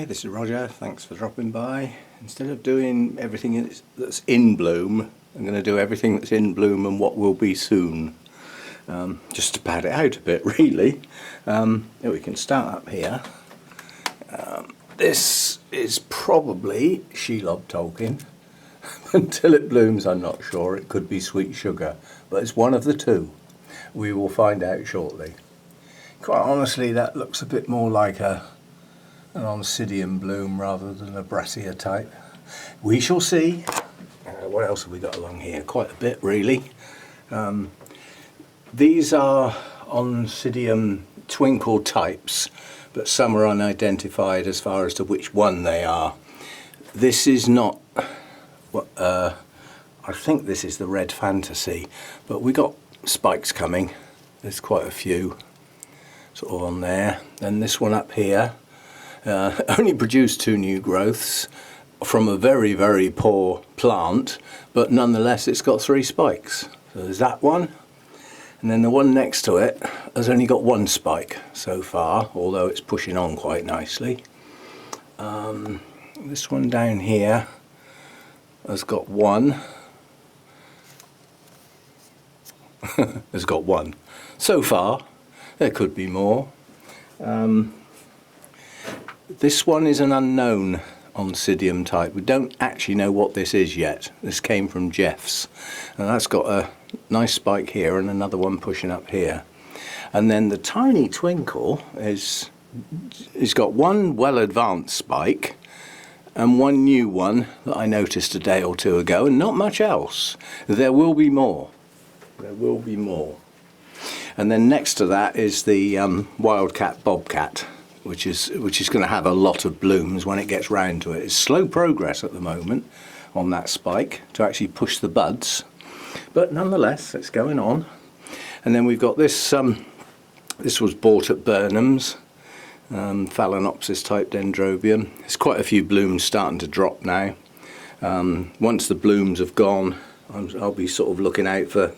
Hi, this is Roger. Thanks for dropping by. Instead of doing everything that's in bloom, I'm going to do everything that's in bloom and what will be soon. Just to pad it out a bit, really. We can start up here. This is probably Shelob Tolkien. Until it blooms, I'm not sure. It could be Sweet Sugar, but it's one of the two. We will find out shortly. Quite honestly, that looks a bit more like an Oncidium bloom rather than a Brassia type. We shall see. What else have we got along here? Quite a bit, really. These are Oncidium twinkle types, but some are unidentified as far as to which one they are. This is not, I think this is the Red Fantasy, but we got spikes coming. There's quite a few sort of on there. Then this one up here only produced 2 new growths from a very, very poor plant, but nonetheless it's got 3 spikes. So there's that one. And then the one next to it has only got 1 spike so far, although it's pushing on quite nicely. This one down here has got 1. Has got 1 so far. There could be more. This one is an unknown Oncidium type. We don't actually know what this is yet. This came from Jeff's, and that's got a nice spike here and another one pushing up here. And then the tiny twinkle is got 1 well advanced spike and 1 new one that I noticed a day or 2 ago, and not much else. There will be more. There will be more. And then next to that is the Wildcat Bobcat, which is going to have a lot of blooms when it gets round to it. It's slow progress at the moment on that spike to actually push the buds, but nonetheless it's going on. And then we've got this. This was bought at Burnham's, Phalaenopsis type dendrobium. There's quite a few blooms starting to drop now. Once the blooms have gone, I'll be sort of looking out for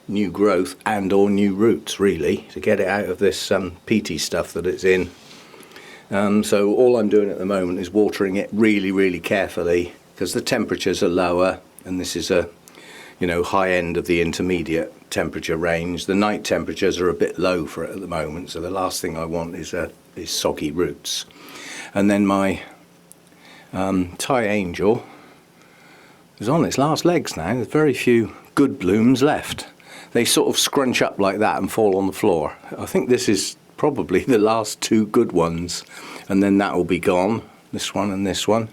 new growth and or new roots, really, to get it out of this peaty stuff that it's in. So all I'm doing at the moment is watering it really, really carefully, because the temperatures are lower, and this is a high end of the intermediate temperature range. The night temperatures are a bit low for it at the moment, so the last thing I want is soggy roots. And then my Thai Angel is on its last legs now. There's very few good blooms left. They sort of scrunch up like that and fall on the floor. I think this is probably the last 2 good ones, and then that will be gone. This one and this one.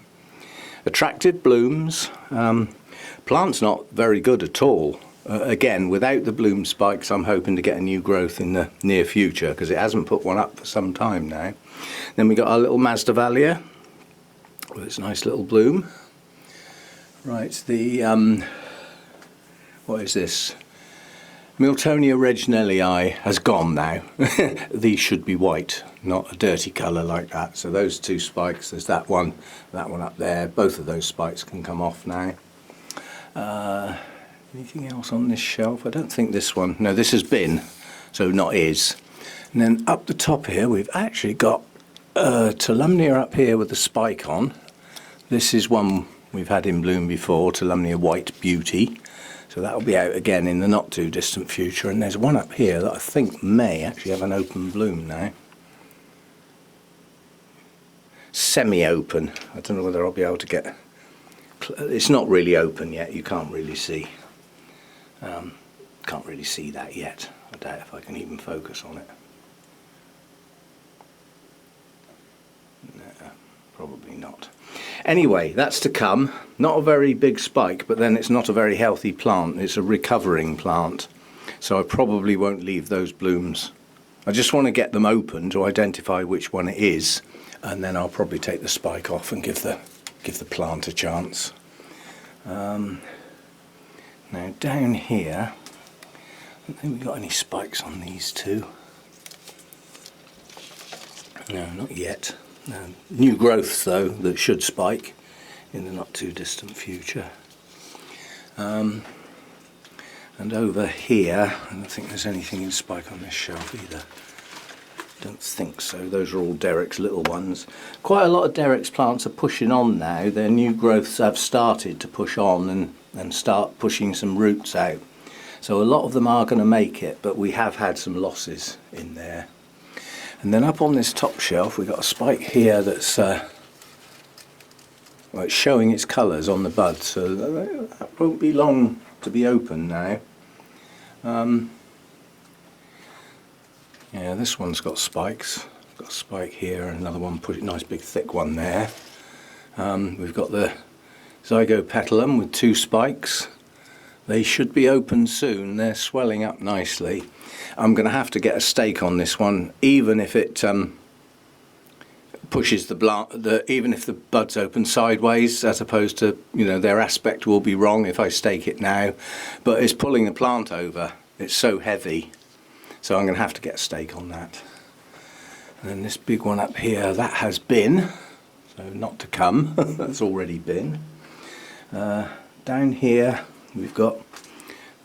Attractive blooms. Plant's not very good at all. Again, without the bloom spikes, I'm hoping to get a new growth in the near future, because it hasn't put one up for some time now. Then we got our little Masdevallia with its nice little bloom. Right, the what is this? Miltonia reginellii has gone now. These should be white, not a dirty colour like that. So those 2 spikes, there's that one up there. Both of those spikes can come off now. Anything else on this shelf? I don't think this one. No, this has been, so not is. And then up the top here, we've actually got Tolumnia up here with the spike on. This is one we've had in bloom before, Tolumnia White Beauty. So that'll be out again in the not too distant future. And there's one up here that I think may actually have an open bloom now. Semi-open. I don't know whether I'll be able to get... It's not really open yet. You can't really see. Can't really see that yet. I doubt if I can even focus on it. No, probably not. Anyway, that's to come. Not a very big spike, but then it's not a very healthy plant. It's a recovering plant. So I probably won't leave those blooms. I just want to get them open to identify which one it is, and then I'll probably take the spike off and give the plant a chance. Now down here, I don't think we've got any spikes on these 2. No, not yet. New growths though that should spike in the not too distant future. And over here, I don't think there's anything in spike on this shelf either. Don't think so. Those are all Derek's little ones. Quite a lot of Derek's plants are pushing on now. Their new growths have started to push on and start pushing some roots out. So a lot of them are going to make it, but we have had some losses in there. And then up on this top shelf we've got a spike here that's well, it's showing its colours on the bud, so that won't be long to be open now. Yeah, this one's got spikes. Got a spike here and another one, nice big thick one there. We've got the Zygopetalum with 2 spikes. They should be open soon. They're swelling up nicely. I'm going to have to get a stake on this one, even if it pushes even if the buds open sideways, as opposed to, you know, their aspect will be wrong if I stake it now. But it's pulling the plant over. It's so heavy. So I'm going to have to get a stake on that. And then this big one up here, that has been, so not to come, that's already been. Down here we've got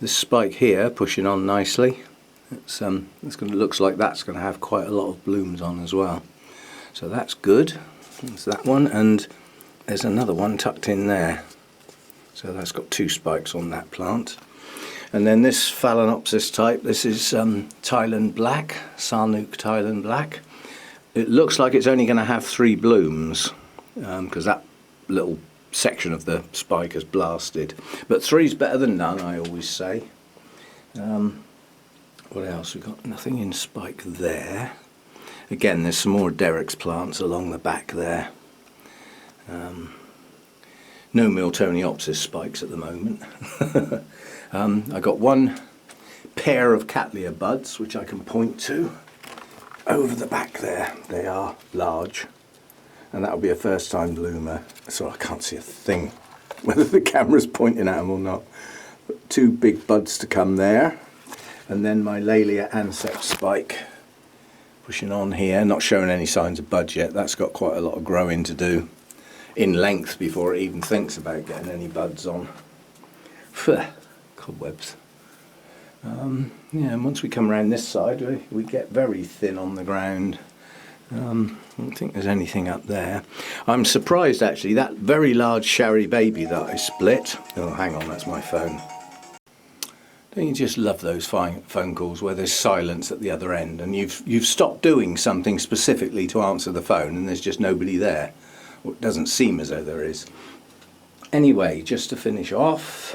this spike here pushing on nicely. Looks like that's going to have quite a lot of blooms on as well. So that's good. There's that one, and there's another one tucked in there. So that's got 2 spikes on that plant. And then this Phalaenopsis type, this is Thailand Black, Sarnook Thailand Black. It looks like it's only going to have 3 blooms because that little section of the spike has blasted. But 3's better than none, I always say. What else? We've got nothing in spike there. Again, there's some more Derek's plants along the back there. No Miltoniopsis spikes at the moment. I got 1 pair of Cattleya buds which I can point to over the back there. They are large, and that'll be a first time bloomer, so I can't see a thing whether the camera's pointing at them or not. But 2 big buds to come there, and then my Laelia anceps spike pushing on here, not showing any signs of buds yet. That's got quite a lot of growing to do in length before it even thinks about getting any buds on. Cobwebs. Yeah, and once we come around this side we get very thin on the ground. I don't think there's anything up there. I'm surprised actually, that very large Sherry baby that I split. Oh, hang on, that's my phone. Don't you just love those phone calls where there's silence at the other end and you've stopped doing something specifically to answer the phone and there's just nobody there? Well, it doesn't seem as though there is. Anyway, just to finish off,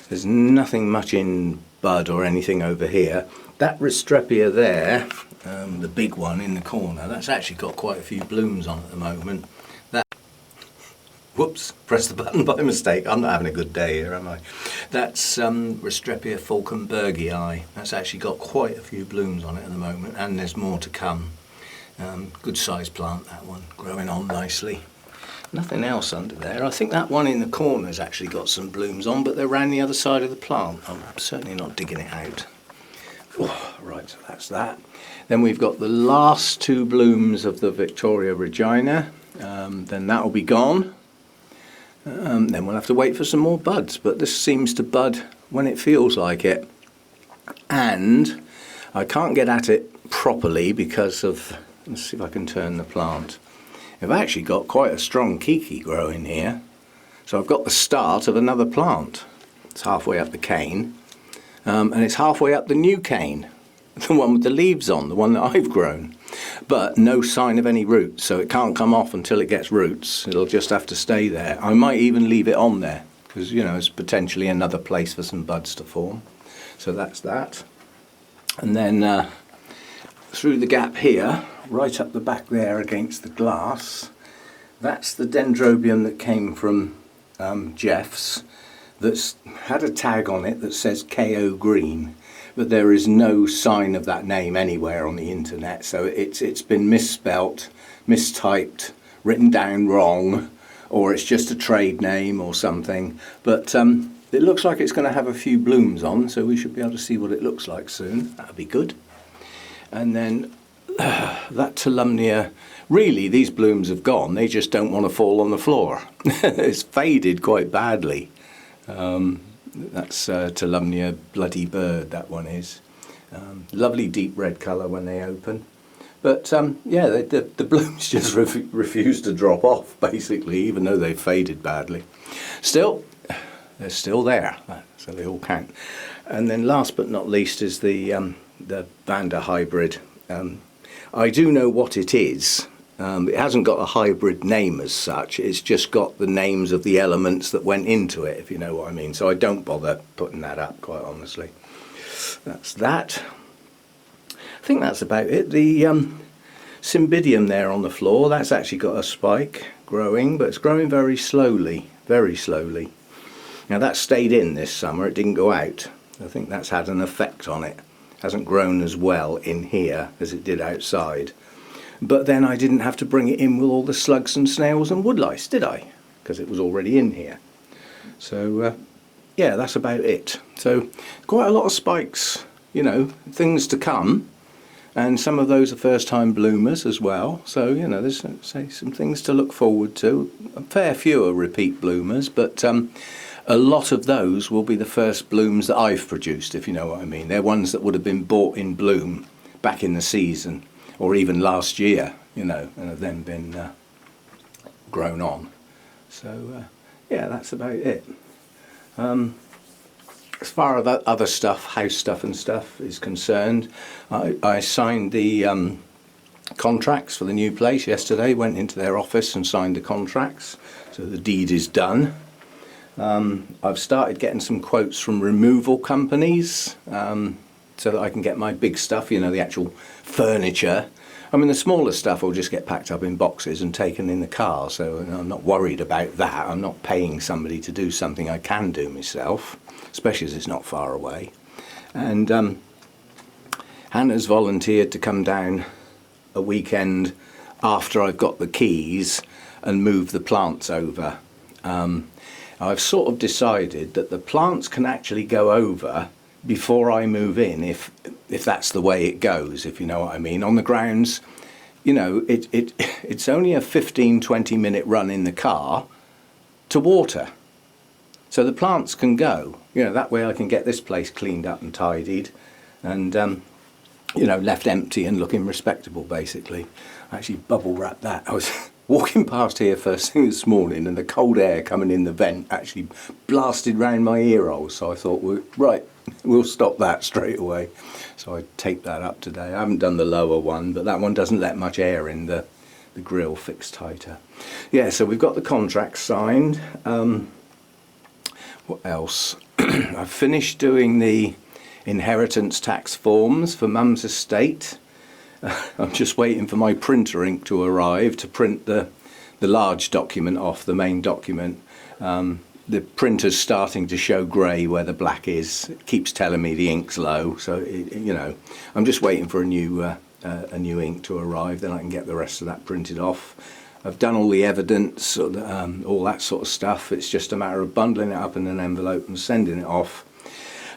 there's nothing much in bud or anything over here. That Restrepia there, the big one in the corner, that's actually got quite a few blooms on at the moment. Whoops, pressed the button by mistake. I'm not having a good day here, am I? That's Restrepia falkenbergii. That's actually got quite a few blooms on it at the moment, and there's more to come. Good sized plant, that one, growing on nicely. Nothing else under there. I think that one in the corner's actually got some blooms on, but they're around the other side of the plant. I'm certainly not digging it out. Oh, right, so that's that. Then we've got the last 2 blooms of the Victoria Regina. Then that'll be gone. Then we'll have to wait for some more buds, but this seems to bud when it feels like it. And I can't get at it properly because of, let's see if I can turn the plant. I've actually got quite a strong kiki growing here. So I've got the start of another plant. It's halfway up the cane. And it's halfway up the new cane. The one with the leaves on, the one that I've grown. But no sign of any roots, so it can't come off until it gets roots. It'll just have to stay there. I might even leave it on there, because, you know, it's potentially another place for some buds to form. So that's that. And then through the gap here, right up the back there against the glass, that's the dendrobium that came from Jeff's, that's had a tag on it that says KO Green, but there is no sign of that name anywhere on the internet, so it's been misspelt, mistyped, written down wrong, or it's just a trade name or something. But it looks like it's going to have a few blooms on, so we should be able to see what it looks like soon. That'll be good. And then that Tolumnia, really these blooms have gone, they just don't want to fall on the floor. It's faded quite badly. That's Tolumnia Bloody Bird, that one is. Lovely deep red colour when they open. But yeah, the blooms just refuse to drop off, basically, even though they've faded badly. Still, they're still there, so they all count. And then last but not least is the Vanda hybrid. I do know what it is. It hasn't got a hybrid name as such, it's just got the names of the elements that went into it, if you know what I mean. So I don't bother putting that up, quite honestly. That's that. I think that's about it. The Cymbidium there on the floor, that's actually got a spike growing, but it's growing very slowly, very slowly. Now that stayed in this summer, it didn't go out. I think that's had an effect on it. It hasn't grown as well in here as it did outside. But then I didn't have to bring it in with all the slugs and snails and woodlice, did I? Because it was already in here. So yeah, that's about it. So quite a lot of spikes, you know, things to come. And some of those are first time bloomers as well. So, you know, there's say some things to look forward to. A fair few are repeat bloomers, but a lot of those will be the first blooms that I've produced, if you know what I mean. They're ones that would have been bought in bloom back in the season, or even last year, you know, and have then been grown on. So yeah, that's about it. As far as other stuff, house stuff and stuff is concerned, I signed the contracts for the new place yesterday, went into their office and signed the contracts, so the deed is done. I've started getting some quotes from removal companies, so that I can get my big stuff, you know, the actual furniture. I mean, the smaller stuff will just get packed up in boxes and taken in the car, so I'm not worried about that. I'm not paying somebody to do something I can do myself, especially as it's not far away. And Hannah's volunteered to come down a weekend after I've got the keys and move the plants over. I've sort of decided that the plants can actually go over before I move in, if that's the way it goes, if you know what I mean. On the grounds, you know, it's only a 15-20 minute run in the car to water. So the plants can go, you know, that way I can get this place cleaned up and tidied and, you know, left empty and looking respectable, basically. I actually bubble wrapped that. I was walking past here first thing this morning and the cold air coming in the vent actually blasted round my ear holes, so I thought, well, right, we'll stop that straight away. So I taped that up today. I haven't done the lower one, but that one doesn't let much air in, the grill fixed tighter. Yeah, so we've got the contract signed. What else? I've finished doing the inheritance tax forms for Mum's estate. I'm just waiting for my printer ink to arrive to print the large document off, the main document. The printer's starting to show grey where the black is. It keeps telling me the ink's low, so you know, I'm just waiting for a new ink to arrive. Then I can get the rest of that printed off. I've done all the evidence, all that sort of stuff. It's just a matter of bundling it up in an envelope and sending it off,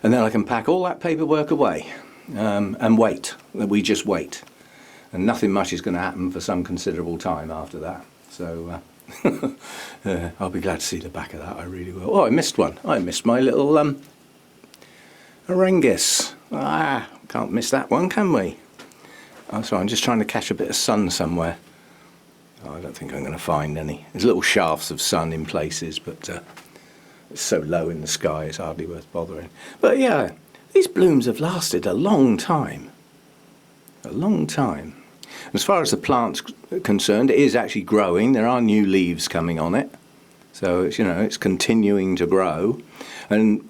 and then I can pack all that paperwork away and wait. We just wait, and nothing much is going to happen for some considerable time after that. So. I'll be glad to see the back of that, I really will. Oh, I missed one. I missed my little Orangus. Can't miss that one, can we? Oh, sorry, I'm just trying to catch a bit of sun somewhere. Oh, I don't think I'm going to find any. There's little shafts of sun in places, but it's so low in the sky it's hardly worth bothering. But yeah, these blooms have lasted a long time. A long time. As far as the plant's concerned, it is actually growing. There are new leaves coming on it, so it's, you know, it's continuing to grow. And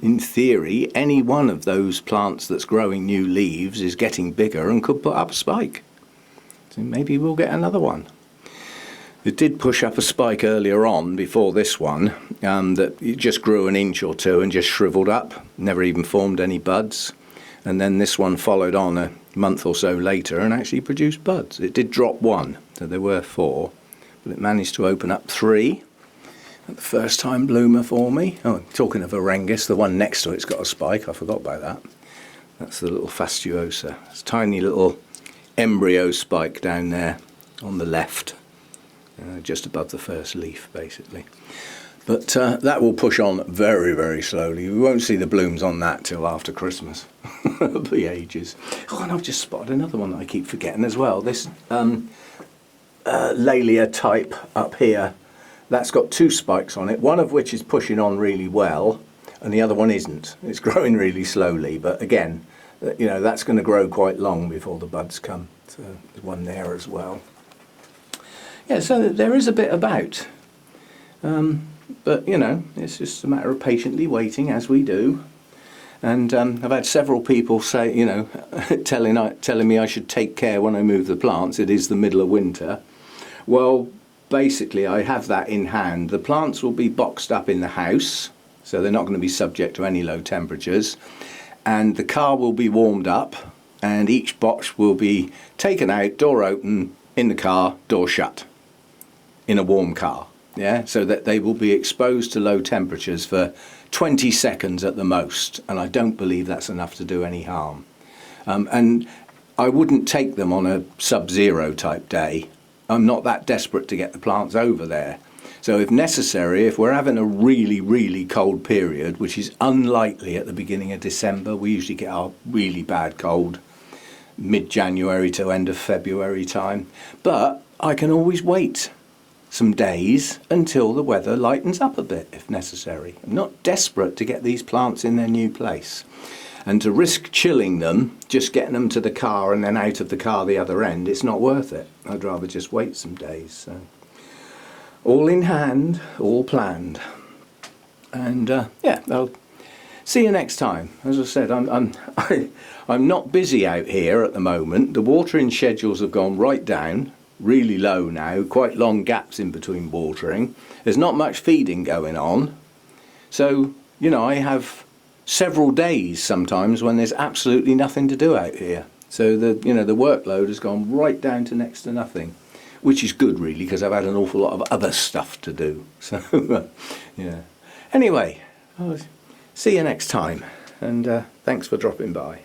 in theory, any one of those plants that's growing new leaves is getting bigger and could put up a spike. So maybe we'll get another one. It did push up a spike earlier on before this one, that it just grew an inch or two and just shriveled up, never even formed any buds. And then this one followed on a month or so later and actually produced buds. It did drop one, so there were 4, but it managed to open up 3. The first time bloomer for me. Oh, talking of Orangus, the one next to it's got a spike. I forgot about that. That's the little fastuosa. It's a tiny little embryo spike down there on the left, just above the first leaf, basically. But that will push on very, very slowly. We won't see the blooms on that till after Christmas. It'll be ages. Oh, and I've just spotted another one that I keep forgetting as well. This Laelia type up here, that's got 2 spikes on it, one of which is pushing on really well and the other one isn't. It's growing really slowly, but again, you know, that's going to grow quite long before the buds come. So there's one there as well. Yeah, so there is a bit about. But, you know, it's just a matter of patiently waiting, as we do. And I've had several people say, you know, telling me I should take care when I move the plants. It is the middle of winter. Well, basically, I have that in hand. The plants will be boxed up in the house, so they're not going to be subject to any low temperatures. And the car will be warmed up, and each box will be taken out, door open, in the car, door shut, in a warm car. Yeah, so that they will be exposed to low temperatures for 20 seconds at the most, and I don't believe that's enough to do any harm. And I wouldn't take them on a sub-zero type day. I'm not that desperate to get the plants over there. So if necessary, if we're having a really, really cold period, which is unlikely at the beginning of December, we usually get our really bad cold mid-January to end of February time, but I can always wait some days until the weather lightens up a bit if necessary. I'm not desperate to get these plants in their new place, and to risk chilling them, just getting them to the car and then out of the car the other end, it's not worth it. I'd rather just wait some days. So all in hand, all planned, and yeah, I'll see you next time. As I said, I'm not busy out here at the moment. The watering schedules have gone right down, really low now, quite long gaps in between watering. There's not much feeding going on, so you know, I have several days sometimes when there's absolutely nothing to do out here. So the workload has gone right down to next to nothing, which is good really, because I've had an awful lot of other stuff to do. So yeah. Anyway, I'll see you next time, and thanks for dropping by.